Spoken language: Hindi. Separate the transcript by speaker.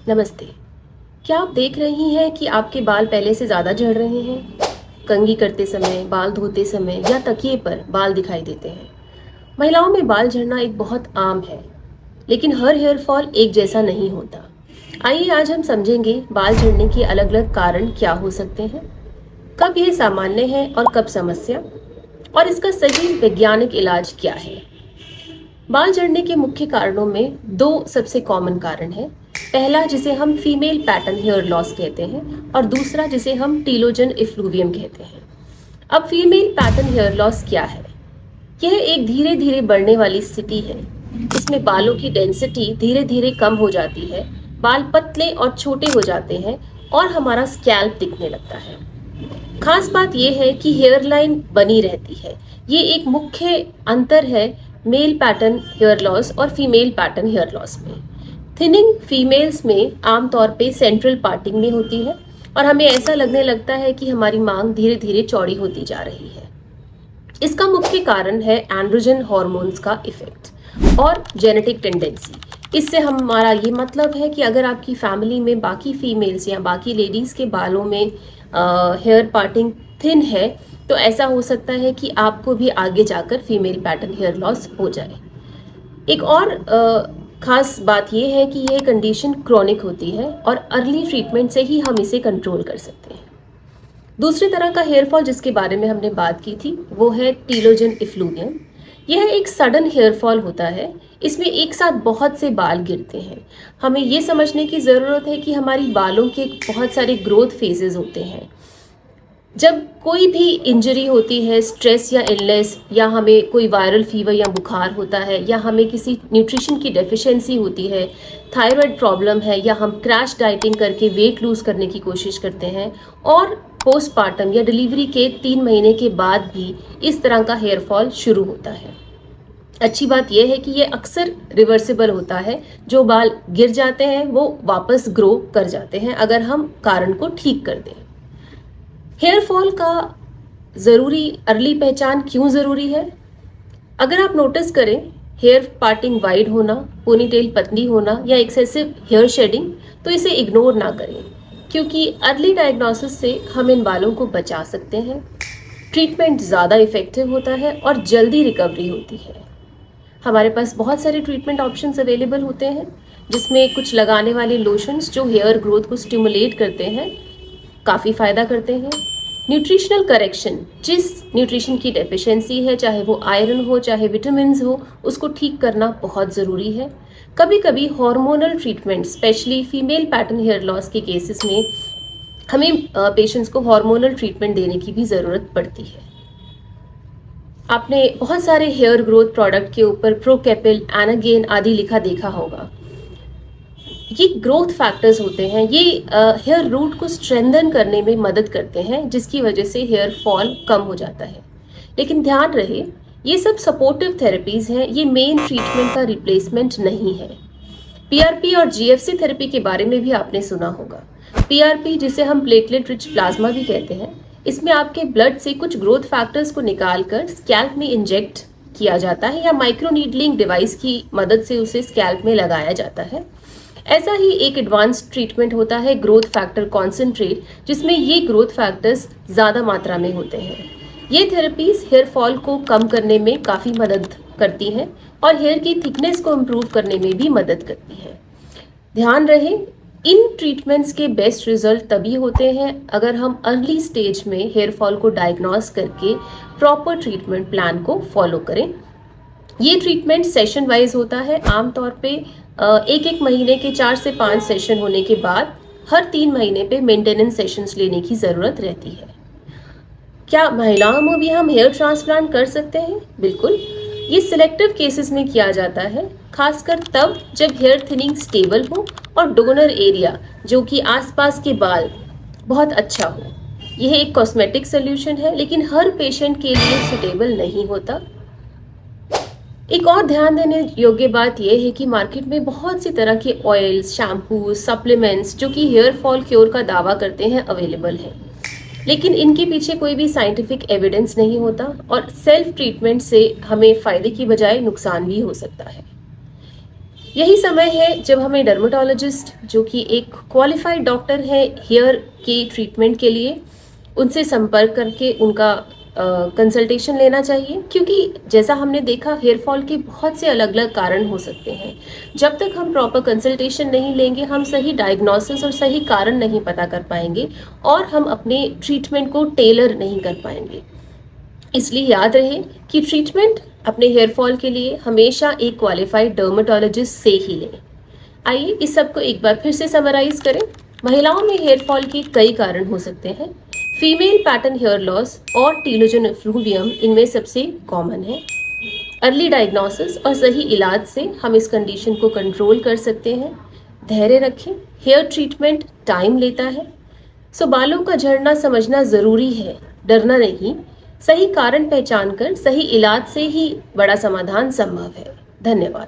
Speaker 1: नमस्ते। क्या आप देख रही हैं कि आपके बाल पहले से ज़्यादा झड़ रहे हैं? कंघी करते समय, बाल धोते समय या तकिए पर बाल दिखाई देते हैं। महिलाओं में बाल झड़ना एक बहुत आम है, लेकिन हर हेयर फॉल एक जैसा नहीं होता। आइए आज हम समझेंगे बाल झड़ने के अलग-अलग कारण क्या हो सकते हैं, कब यह सामान्य है और कब समस्या, और इसका सही वैज्ञानिक इलाज क्या है। बाल झड़ने के मुख्य कारणों में दो सबसे कॉमन कारण हैं। पहला जिसे हम फीमेल पैटर्न हेयर लॉस कहते हैं और दूसरा जिसे हम टीलोजन इफ्लूवियम कहते हैं। अब फीमेल पैटर्न हेयर लॉस क्या है? यह एक धीरे धीरे बढ़ने वाली स्थिति है। इसमें बालों की डेंसिटी धीरे धीरे कम हो जाती है, बाल पतले और छोटे हो जाते हैं और हमारा स्कैल्प दिखने लगता है। खास बात यह है कि हेयर लाइन बनी रहती है। ये एक मुख्य अंतर है मेल पैटर्न हेयर लॉस और फीमेल पैटर्न हेयर लॉस में। थिनिंग फीमेल्स में आमतौर पे सेंट्रल पार्टिंग में होती है और हमें ऐसा लगने लगता है कि हमारी मांग धीरे धीरे चौड़ी होती जा रही है। इसका मुख्य कारण है एंड्रोजन हार्मोन्स का इफेक्ट और जेनेटिक टेंडेंसी। इससे हमारा ये मतलब है कि अगर आपकी फैमिली में बाकी फीमेल्स या बाकी लेडीज़ के बालों में हेयर पार्टिंग थिन है तो ऐसा हो सकता है कि आपको भी आगे जाकर फीमेल पैटर्न हेयर लॉस हो जाए। एक और खास बात यह है कि यह कंडीशन क्रॉनिक होती है और अर्ली ट्रीटमेंट से ही हम इसे कंट्रोल कर सकते हैं। दूसरी तरह का हेयर फॉल जिसके बारे में हमने बात की थी वो है टीलोजन इफ्लूवियम। यह एक सडन हेयर फॉल होता है। इसमें एक साथ बहुत से बाल गिरते हैं। हमें ये समझने की ज़रूरत है कि हमारी बालों के बहुत सारे ग्रोथ फेजेस होते हैं। जब कोई भी इंजरी होती है, स्ट्रेस या इलनेस, या हमें कोई वायरल फीवर या बुखार होता है, या हमें किसी न्यूट्रिशन की डेफिशिएंसी होती है, थायराइड प्रॉब्लम है, या हम क्रैश डाइटिंग करके वेट लूज़ करने की कोशिश करते हैं और पोस्टपार्टम या डिलीवरी के 3 महीने के बाद भी इस तरह का हेयर फॉल शुरू होता है। अच्छी बात यह है कि ये अक्सर रिवर्सिबल होता है। जो बाल गिर जाते हैं वो वापस ग्रो कर जाते हैं अगर हम कारण को ठीक कर दें। हेयर फॉल का ज़रूरी अर्ली पहचान क्यों ज़रूरी है? अगर आप नोटिस करें हेयर पार्टिंग वाइड होना, पोनीटेल पतली होना या एक्सेसिव हेयर शेडिंग, तो इसे इग्नोर ना करें, क्योंकि अर्ली डायग्नोसिस से हम इन बालों को बचा सकते हैं। ट्रीटमेंट ज़्यादा इफ़ेक्टिव होता है और जल्दी रिकवरी होती है। हमारे पास बहुत सारे ट्रीटमेंट ऑप्शंस अवेलेबल होते हैं, जिसमें कुछ लगाने वाले लोशंस जो हेयर ग्रोथ को स्टिमुलेट करते हैं काफ़ी फ़ायदा करते हैं। न्यूट्रिशनल करेक्शन, जिस न्यूट्रिशन की डेफिशिएंसी है, चाहे वो आयरन हो चाहे विटामिन्स हो, उसको ठीक करना बहुत ज़रूरी है। कभी कभी hormonal treatment, specially female pattern hair loss के केसेस में हमें पेशेंट्स को हार्मोनल ट्रीटमेंट देने की भी ज़रूरत पड़ती है। आपने बहुत सारे हेयर ग्रोथ प्रोडक्ट के ऊपर प्रोकेपिल, एनागेन आदि लिखा देखा होगा। ये ग्रोथ फैक्टर्स होते हैं। ये हेयर रूट को स्ट्रेंथन करने में मदद करते हैं, जिसकी वजह से हेयर फॉल कम हो जाता है। लेकिन ध्यान रहे, ये सब सपोर्टिव थेरेपीज़ हैं, ये मेन ट्रीटमेंट का रिप्लेसमेंट नहीं है। पीआरपी और जीएफसी थेरेपी के बारे में भी आपने सुना होगा। पीआरपी, जिसे हम प्लेटलेट रिच प्लाज्मा भी कहते हैं, इसमें आपके ब्लड से कुछ ग्रोथ फैक्टर्स को निकालकर स्कैल्प में इंजेक्ट किया जाता है या माइक्रो नीडलिंग डिवाइस की मदद से उसे स्कैल्प में लगाया जाता है। ऐसा ही एक एडवांस ट्रीटमेंट होता है ग्रोथ फैक्टर कॉन्सेंट्रेट, जिसमें ये ग्रोथ फैक्टर्स ज़्यादा मात्रा में होते हैं। ये थेरेपीज़ हेयर फॉल को कम करने में काफ़ी मदद करती हैं और हेयर की थिकनेस को इम्प्रूव करने में भी मदद करती हैं। ध्यान रहे, इन ट्रीटमेंट्स के बेस्ट रिजल्ट तभी होते हैं अगर हम अर्ली स्टेज में हेयर फॉल को डायग्नोस करके प्रॉपर ट्रीटमेंट प्लान को फॉलो करें। ये ट्रीटमेंट सेशन वाइज होता है। आमतौर पे एक महीने के 4 से 5 सेशन होने के बाद हर 3 महीने पे मेंटेनेंस सेशंस लेने की ज़रूरत रहती है। क्या महिलाओं में भी हम हेयर ट्रांसप्लांट कर सकते हैं? बिल्कुल। ये सिलेक्टिव केसेस में किया जाता है, खासकर तब जब हेयर थिनिंग स्टेबल हो और डोनर एरिया, जो कि आसपास के बाल, बहुत अच्छा हो। यह एक कॉस्मेटिक सोल्यूशन है, लेकिन हर पेशेंट के लिए सुटेबल नहीं होता। एक और ध्यान देने योग्य बात यह है कि मार्केट में बहुत सी तरह के ऑयल्स, शैम्पू, सप्लीमेंट्स जो कि हेयर फॉल क्योर का दावा करते हैं अवेलेबल हैं, लेकिन इनके पीछे कोई भी साइंटिफिक एविडेंस नहीं होता और सेल्फ ट्रीटमेंट से हमें फ़ायदे की बजाय नुकसान भी हो सकता है। यही समय है जब हमें डर्मेटोलॉजिस्ट, जो कि एक क्वालिफाइड डॉक्टर है हेयर के ट्रीटमेंट के लिए, उनसे संपर्क करके उनका कंसल्टेशन लेना चाहिए। क्योंकि जैसा हमने देखा, हेयर फॉल के बहुत से अलग अलग कारण हो सकते हैं। जब तक हम प्रॉपर कंसल्टेशन नहीं लेंगे, हम सही डायग्नोसिस और सही कारण नहीं पता कर पाएंगे और हम अपने ट्रीटमेंट को टेलर नहीं कर पाएंगे। इसलिए याद रहे कि ट्रीटमेंट अपने हेयर फॉल के लिए हमेशा एक क्वालिफाइड डर्मेटोलॉजिस्ट से ही लें। आइए इस सब को एक बार फिर से समराइज करें। महिलाओं में हेयर फॉल के कई कारण हो सकते हैं। फीमेल पैटर्न हेयर लॉस और टीलोजन एफ्लूवियम इनमें सबसे कॉमन है। अर्ली डायग्नोसिस और सही इलाज से हम इस कंडीशन को कंट्रोल कर सकते हैं। धैर्य रखें, हेयर ट्रीटमेंट टाइम लेता है। सो बालों का झड़ना समझना ज़रूरी है, डरना नहीं। सही कारण पहचान कर सही इलाज से ही बड़ा समाधान संभव है। धन्यवाद।